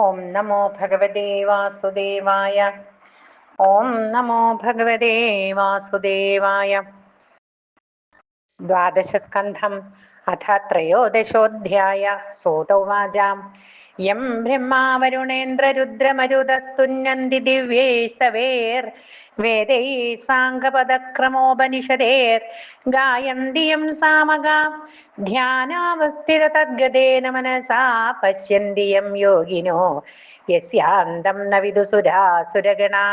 ഓം നമോ ഭഗവതേ വാസുദേവായ. ഓം നമോ ഭഗവതേ വാസുദേവായ. ദ്വാദശസ്കന്ധം അഥ ത്രയോദശോऽധ്യായ. സൂത ഉവാച യം ബ്രഹ്മാ വരുണേന്ദ്രരുദ്രമരുതസ്തുന്യന്തി ദിവ്യൈസ്തവൈർ വേദൈः സാംഗപദക്രമോപനിഷദേർ ഗായന്തി യം സാമഗാ ധ്യാനാവസ്ഥിതതദ്ഗതേന മനസാ പശ്യന്തി യം യോഗിനോ യസ്യാന്തം ന വിദുസുരാസുരഗണാ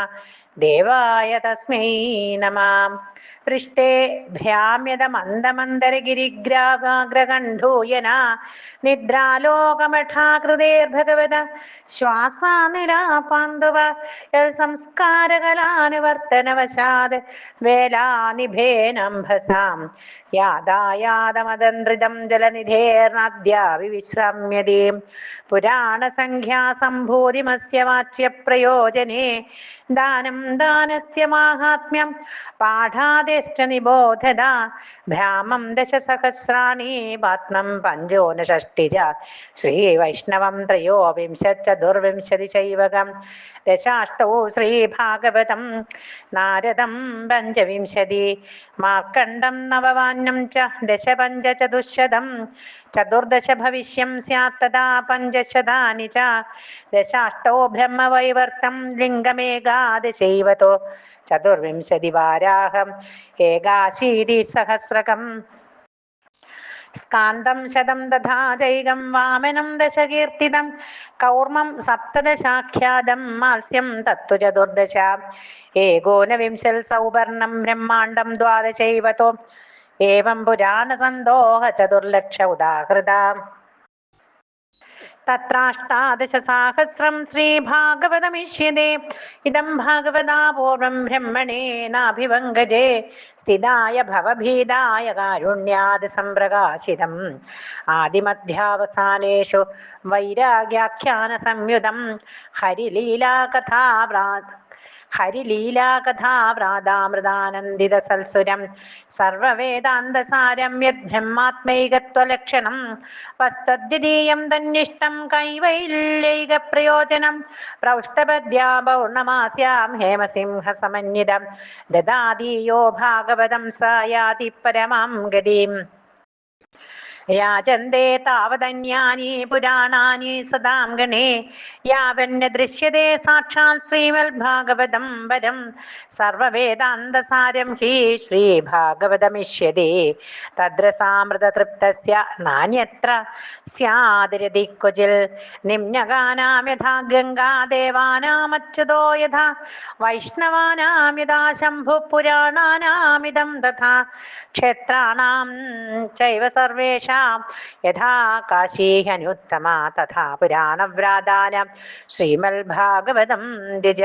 ദേവായ തസ്മൈ നമഃ. പൃഷ്ടേ ഭ്രാമ്യതമന്ദമന്ദരഗിരിഗ്രാകാഗ്രകണ്ഠൂയന നിദ്രാലോകമഠാകൃതേർഭഗവത ശ്വാസാനിലാപാന്തുവ സംസ്കാരകലാനുവർത്തനവശാത് വേലാനിഭേനംഭസാം യാതായാതമദന്ത്രിതം ജലനിധേർനദ്യാവിശ്രമ്യതേ പുരാണസംഖ്യാസംഭൂതിമസ്യ വാച്യപ്രയോജനേ ദാനം ദാനസ്യ മാഹാത്മ്യം പാഠാദേശ്ച നിബോധത ഭ്രാമം ദശസഹസ്രാണി പാത്മം പഞ്ചോനഷഷ്ടി ച ശ്രീവൈഷ്ണവം ത്രയോവിംശചതുർവിംശതി ചൈവകം ദശാഷ്ടൗ ശ്രീഭാഗവതം നാരദം പഞ്ചവിംശതി മാർക്കണ്ഡം നവവാന്നം ച ദശപഞ്ചചതുശ്ശതം ചതുർദശ ഭവിഷ്യം സ്യാത് തഥാ പഞ്ചശതാനി ച ദശാഷ്ടൗ ബ്രഹ്മവൈവർത്തം ലിംഗമേകാദശൈവതോ ചതുർവിംശതി വാരാഹം ഏകാശീതി സഹസ്രകം സ്കാന്തം ശതം തഥാ ജൈകം വാമനം ദശകീർത്തിതം കൗർമ്മം സപ്തദശാഖ്യാതം മാത്സ്യം തത്തു ചതുർദശ ഏകോനവിംശൽ സൗവർണം ബ്രഹ്മാണ്ഡം ദ്വാദശൈവതോ ഏവം പുരാണസന്തോഹ ചതുർലക്ഷ ഉദാഹൃത തത്രാഷ്ടാദശസാഹസ്രം ശ്രീഭാഗവതമിഷ്യതേ ഇദം ഭാഗവതാ പൂർവം ബ്രഹ്മണേനാഭിവങ്കജേ സ്ഥിതായ ഭവഭീതായ കാരുണ്യാത് സംപ്രകാശിതം ആദിമധ്യാവസാനേഷു വൈരാഗ്യാഖ്യാന സംയുതം ഹരിലീലാകഥാവ്രാതാമൃതാനന്ദിത സൽസുരം സർവവേദാന്തസാരം യത് ബ്രഹ്മാത്മൈകത്വലക്ഷണം വസ്തദ്വിതീയം തന്നിഷ്ടം കൈവൈല്യൈക പ്രയോജനം പ്രൗഷ്ടപദ്യാ പൗർണമാസ്യാം ഹേമസിംഹ സമന്വിതം ദദാതീയോ ഭാഗവതം സ യാതി പരമാം ഗതിം രാജന്തേ താവതന്യാനി പുരാണാനി സദാം ഗണേ യാവന്ന ദൃശ്യതേ സാക്ഷാൽ ശ്രീമദ്ഭാഗവതം പരം സർവവേദാന്തസാരം ഹി ശ്രീഭാഗവതമിഷ്യതേ തദ്രസാമൃതതൃപ്തസ്യ നാന്യത്ര സ്യാദിരതി ക്വചിൽ നിമ്നഗാനാം യഥാ ഗംഗാദേവാനാമച്യുതോ യഥാ വൈഷ്ണവാനാം യഥാ ശംഭുപുരാണാനാമിദം തഥാ ക്ഷേത്രാണാം ചൈവ സർവേഷാം യഥാ കാശീഹനുത്തമ തഥാ പുരാണവ്രാതാനം ശ്രീമദ്ഭാഗവതം ദ്വിജ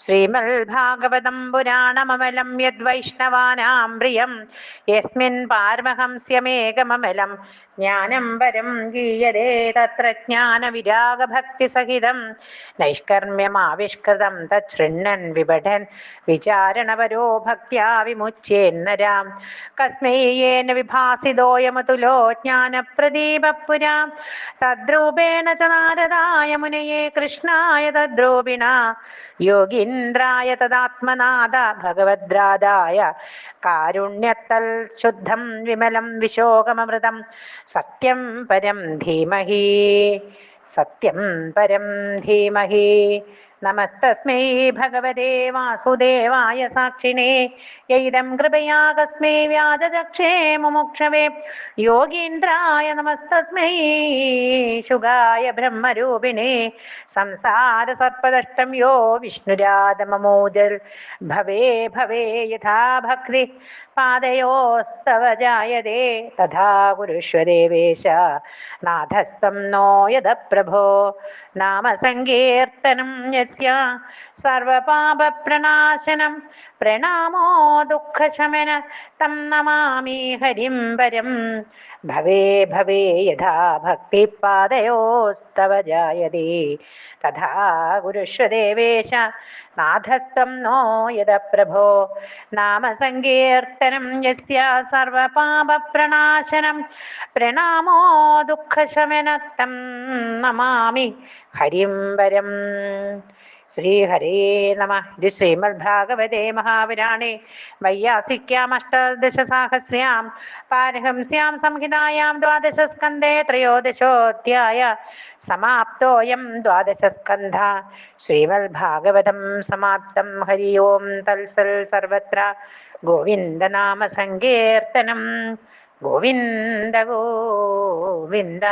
ശ്രീമദ്ഭാഗവതം പുരാണമമലം യദ്വൈഷ്ണവാനാം പ്രിയം യസ്മിൻ പാരമഹംസ്യമേകമമലം ജ്ഞാനം പരം ഗീയതേ തത്ര ജ്ഞാനവിരാഗഭക്തിസഹിതം നൈഷ്കർമ്മ്യമാവിഷ്കൃതം തച്ഛൃണ്ണൻ വിപഠൻ വിചാരണപരോ ഭക്ത്യാ വിമുച്യേന്നരാം കസ്മൈ യേന വിഭാസിതോയമതുലോ ജ്ഞാനപ്രദീപപുരാ തദ്രൂപേണ ച നാരദായ മുനയേ കൃഷ്ണായ തദ്രൂപിണ യോഗീന്ദ്രായ തദാത്മനാഥ ഭഗവദ്രാധായ കാരുണ്യത്തൽ ശുദ്ധം വിമലം വിശോകമൃതം സത്യം പരം ധീമഹി സത്യം പരം ധീമഹി. നമസ്തസ്മൈ ഭഗവതേ വാസുദേവായ സാക്ഷിണേ യൈദം കൃപയാ കസ്മൈ വ്യാജചക്ഷേ മുമുക്ഷവേ യോഗീന്ദ്രായ നമസ്തസ്മൈ ശുഗായ ബ്രഹ്മരൂപിണേ സംസാര സർപ്പദഷ്ടം യോ വിഷ്ണുരാധമമോജൽ ഭവേ ഭവേ യഥാ ഭക്തി പാദയോസ്തവ ജായതേ തഥാ കുരുഷ്വ ദേവേശ നാഥസ്ത്വം നോ യദ പ്രഭോ നാമസങ്കീർത്തനം യസ്യ സർവപാപപ്രണാശനം പ്രണാമോ ദുഃഖശമന തം നമാമി ഹരിം പരം ഭവേ ഭവേ യഥാ ഭക്തിപാദയോസ്തവ ജായതേ തഥാ കുരുഷ്വ ദേവേശ നാഥസ്ത്വം നോ യദ പ്രഭോ നാമസങ്കീർത്തനം യസ്യ സർവപാപപ്രണാശനം പ്രണാമോ ദുഃഖശമനത്തം നമാമി ഹരിം വരം. ശ്രീഹരേ നമ. ഇത് ശ്രീമദ്ഭാഗവതേ മഹാപുരാണേ വൈയാസിക്യാമഷ്ടദശസാഹസ്ര്യാം പാരഹംസ്യാം സംഹിതായാം ദ്വാദശസ്കന്ധേ ത്രയോദശോऽധ്യായ സമാപ്തോऽയം ദ്വാദശസ്കന്ധ. ശ്രീമദ്ഭാഗവതം സമാപ്തം. ഹരി ഓം തത്സൽ. സർവത്ര ഗോവിന്ദനാമ സങ്കീർത്തനം. ഗോവിന്ദ ഗോവിന്ദ.